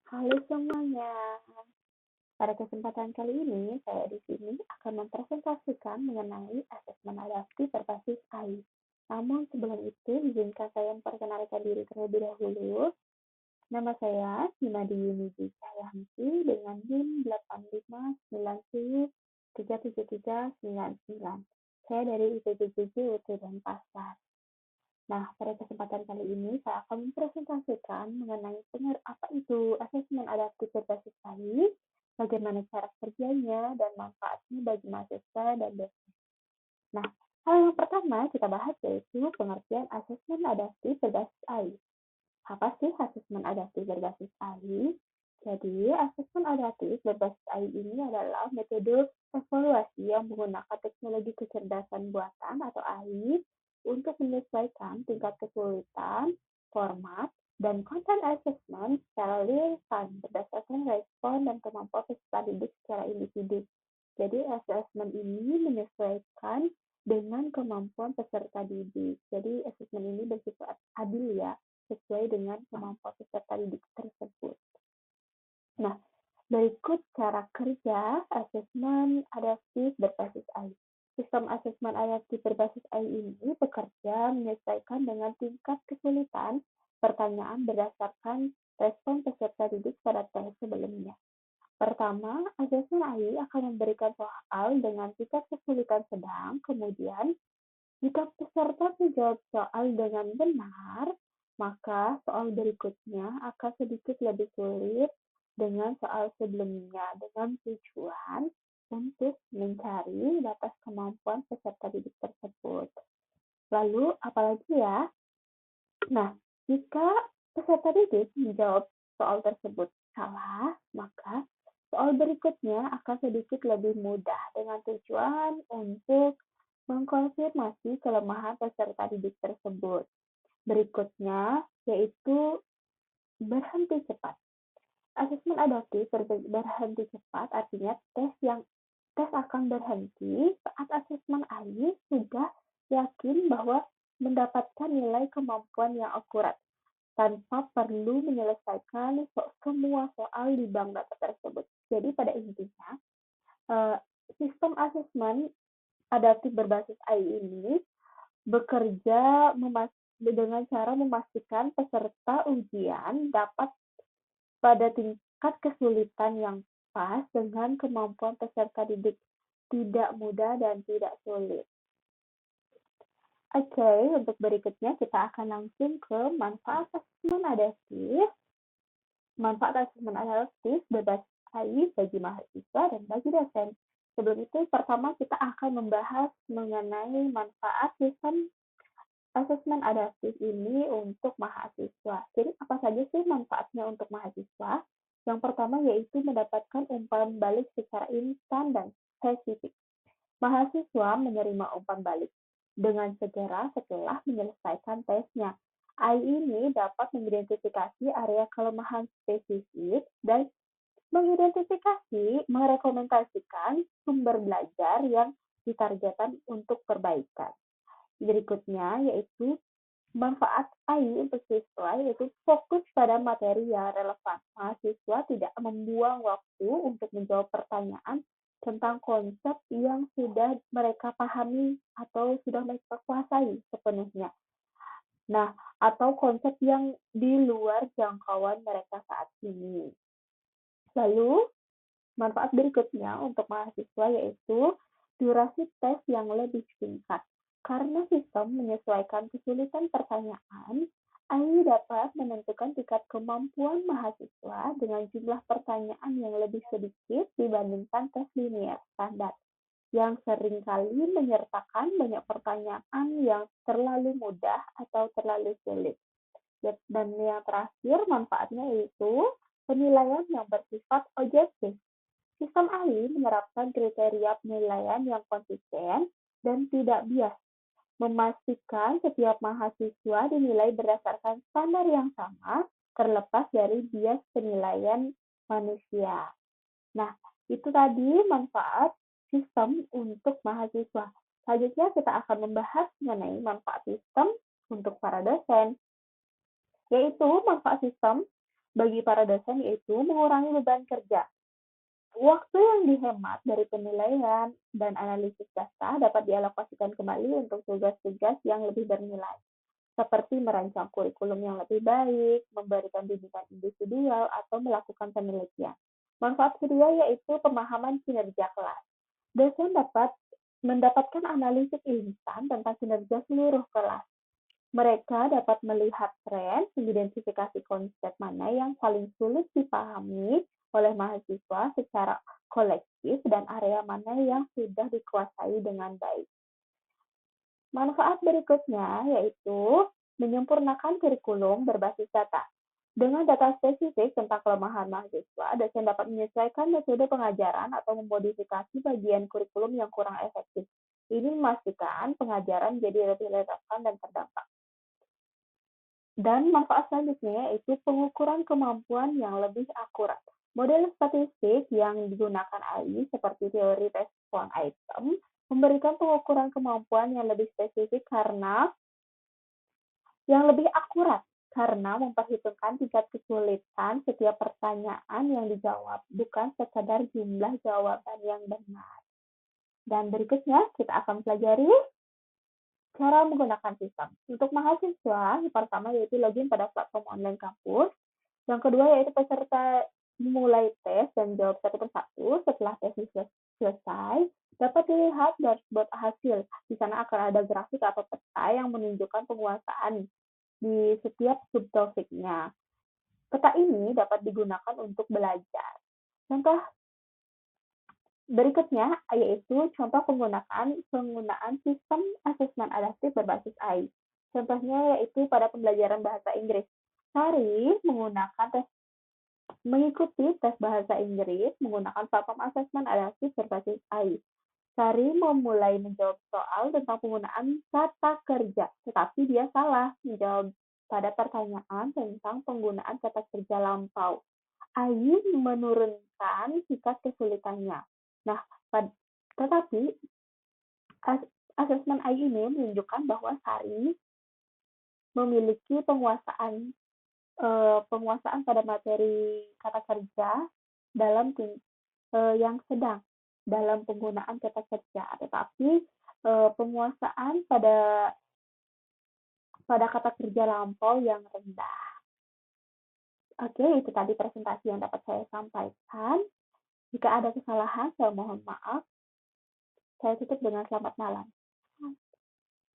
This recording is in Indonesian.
Halo semuanya. Pada kesempatan kali ini, saya di sini akan mempresentasikan mengenai asesmen adaptif berbasis AI. Namun sebelum itu, izinkan saya memperkenalkan diri terlebih dahulu. Nama saya Hinadi Yunidi Cahyanti dengan NIM 8590377399. Saya dari IPB7 UT Denpasar. Nah, pada kesempatan kali ini saya akan mempresentasikan mengenai apa itu asesmen adaptif berbasis AI, bagaimana cara kerjanya, dan manfaatnya bagi mahasiswa dan dosen. Nah, hal yang pertama kita bahas yaitu pengertian asesmen adaptif berbasis AI. Apa sih asesmen adaptif berbasis AI? Jadi, asesmen adaptif berbasis AI ini adalah metode evaluasi yang menggunakan teknologi kecerdasan buatan atau AI untuk menyesuaikan tingkat kesulitan, format, dan konten assessment secara real time berdasarkan respon dan kemampuan peserta didik secara individu. Jadi, assessment ini menyesuaikan dengan kemampuan peserta didik. Jadi, assessment ini bersifat adil ya, sesuai dengan kemampuan peserta didik tersebut. Nah, berikut cara kerja asesmen adaptif berbasis AI. Sistem asesmen adaptif berbasis AI ini bekerja menyesuaikan dengan tingkat kesulitan pertanyaan berdasarkan respon peserta didik pada tes sebelumnya. Pertama, asesmen AI akan memberikan soal dengan tingkat kesulitan sedang, kemudian jika peserta menjawab soal dengan benar, maka soal berikutnya akan sedikit lebih sulit dengan soal sebelumnya dengan tujuan untuk mencari batas kemampuan peserta didik tersebut. Lalu, apalagi ya? Nah, jika peserta didik menjawab soal tersebut salah, maka soal berikutnya akan sedikit lebih mudah dengan tujuan untuk mengkonfirmasi kelemahan peserta didik tersebut. Berikutnya yaitu berhenti cepat. Asesmen adaptif berhenti cepat artinya tes akan berhenti saat asesmen AI sudah yakin bahwa mendapatkan nilai kemampuan yang akurat tanpa perlu menyelesaikan semua soal di bank data tersebut. Jadi pada intinya, sistem asesmen adaptif berbasis AI ini bekerja dengan cara memastikan peserta ujian dapat pada tingkat kesulitan yang pas dengan kemampuan peserta didik, tidak mudah dan tidak sulit. Oke, untuk berikutnya kita akan langsung ke manfaat asesmen adaptif. Manfaat asesmen adaptif berbasis AI bagi mahasiswa dan bagi dosen. Sebelum itu, pertama kita akan membahas mengenai manfaat sistem asesmen adaptif ini untuk mahasiswa. Jadi apa saja sih manfaatnya untuk mahasiswa? Yang pertama yaitu mendapatkan umpan balik secara instan dan spesifik. Mahasiswa menerima umpan balik dengan segera setelah menyelesaikan tesnya. AI ini dapat mengidentifikasi area kelemahan spesifik dan merekomendasikan sumber belajar yang ditargetkan untuk perbaikan. Berikutnya yaitu manfaat AI untuk siswa yaitu fokus pada materi yang relevan. Mahasiswa tidak membuang waktu untuk menjawab pertanyaan tentang konsep yang sudah mereka pahami atau sudah mereka kuasai sepenuhnya. Nah, atau konsep yang di luar jangkauan mereka saat ini. Lalu, manfaat berikutnya untuk mahasiswa yaitu durasi tes yang lebih singkat. Karena sistem menyesuaikan kesulitan pertanyaan, AI dapat menentukan tingkat kemampuan mahasiswa dengan jumlah pertanyaan yang lebih sedikit dibandingkan tes linear standar, yang seringkali menyertakan banyak pertanyaan yang terlalu mudah atau terlalu sulit. Dan yang terakhir, manfaatnya yaitu penilaian yang bersifat objektif. Sistem AI menerapkan kriteria penilaian yang konsisten dan tidak bias, memastikan setiap mahasiswa dinilai berdasarkan standar yang sama, terlepas dari bias penilaian manusia. Nah, itu tadi manfaat sistem untuk mahasiswa. Selanjutnya kita akan membahas mengenai manfaat sistem untuk para dosen, yaitu manfaat sistem bagi para dosen yaitu mengurangi beban kerja. Waktu yang dihemat dari penilaian dan analisis data dapat dialokasikan kembali untuk tugas-tugas yang lebih bernilai, seperti merancang kurikulum yang lebih baik, memberikan bimbingan individual, atau melakukan penelitian. Manfaat kedua yaitu pemahaman kinerja kelas. Dosen dapat mendapatkan analisis instan tentang kinerja seluruh kelas. Mereka dapat melihat tren, mengidentifikasi konsep mana yang paling sulit dipahami oleh mahasiswa secara kolektif dan area mana yang sudah dikuasai dengan baik. Manfaat berikutnya yaitu menyempurnakan kurikulum berbasis data. Dengan data spesifik tentang kelemahan mahasiswa, dosen dapat menyesuaikan metode pengajaran atau memodifikasi bagian kurikulum yang kurang efektif. Ini memastikan pengajaran jadi lebih relevan dan terdampak. Dan manfaat selanjutnya yaitu pengukuran kemampuan yang lebih akurat. Model statistik yang digunakan AI seperti teori respon item memberikan pengukuran kemampuan yang lebih spesifik karena yang lebih akurat karena memperhitungkan tingkat kesulitan setiap pertanyaan yang dijawab, bukan sekadar jumlah jawaban yang benar. Dan berikutnya kita akan pelajari cara menggunakan sistem. Untuk mahasiswa, yang pertama yaitu login pada platform online kampus. Yang kedua yaitu peserta memulai tes dan jawab satu persatu. Setelah tes selesai, dapat dilihat dashboard hasil. Di sana akan ada grafik atau peta yang menunjukkan penguasaan di setiap subtopiknya. Peta ini dapat digunakan untuk belajar. Contoh berikutnya yaitu contoh penggunaan sistem asesmen adaptif berbasis AI. Contohnya yaitu pada pembelajaran bahasa Inggris. Sari mengikuti tes bahasa Inggris menggunakan platform asesmen adaptif berbasis AI. Sari memulai menjawab soal tentang penggunaan kata kerja, tetapi dia salah menjawab pada pertanyaan tentang penggunaan kata kerja lampau. AI menurunkan tingkat kesulitannya. Nah, tetapi asesmen AI ini menunjukkan bahwa Sari memiliki penguasaan pada materi kata kerja dalam yang sedang dalam penggunaan kata kerja, tetapi penguasaan pada kata kerja lampau yang rendah. Oke, itu tadi presentasi yang dapat saya sampaikan. Jika ada kesalahan, saya mohon maaf. Saya tutup dengan selamat malam.